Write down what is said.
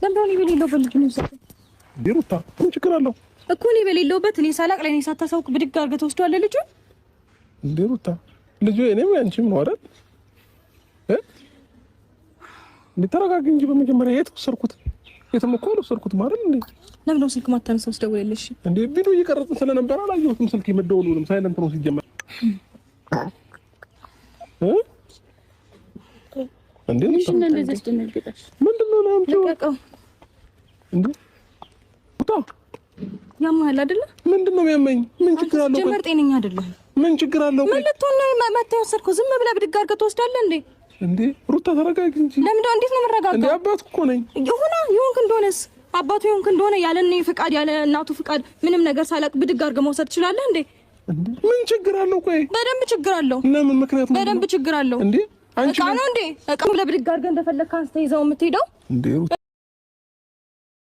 ለምንድነው እኔ በሌለውበት ልጅ ነው የወሰድከው? ሩታ ምን ችግር አለው እኮ እኔ በሌለውበት እኔ ሳላቅ ላይ እኔ ሳታሳውቅ ብድግ አድርገህ ትወስደዋለህ ልጁን? ሩታ ልጁ እኔም አንቺም ነው አይደል? ተረጋጊ እንጂ በመጀመሪያ የት ወሰድኩት? የትም እኮ አልወሰድኩትም አይደል እንዴ? ለምን ነው ስልክ ማታነሳው? ስደውልልሽ እንዴ ቪዲዮ እየቀረጽን ስለነበር አላየሁትም። ስልክ የመደወሉንም ሳይለንት ነው ሲጀመር። እንዴ ምንድነው እንደዚህ አስደነገጠሽ? ምንድነው ነው አንቺው? እንዴ ቡታ ያማል አይደለ? ምንድነው የሚያመኝ? ምን ችግር አለው? ጀመር ጤነኛ አይደለም። ምን ችግር አለው? ምን ልትሆን ነው መተህ ወሰድከው? ዝም ብለህ ብድግ አድርገህ ትወስዳለህ እንዴ? እንዴ ሩታ ተረጋጊ እንጂ። ለምንድነው እንዴት ነው የምረጋጋው? እንዴ አባቱ እኮ ነኝ። ይሁንክ እንደሆነስ አባቱ ይሁንክ እንደሆነ ያለ እኔ ፍቃድ ያለ እናቱ ፍቃድ ምንም ነገር ሳላቅ ብድግ አድርገህ መውሰድ ትችላለህ እንዴ? ምን ችግር አለው? ቆይ በደንብ ችግር አለው። ለምን ምክንያት ነው? በደንብ ችግር አለው። እንዴ አንቺ ነው እንዴ? እቃው ለብድግ አድርገህ እንደፈለግህ አንስተህ ይዘው የምትሄደው እንዴ?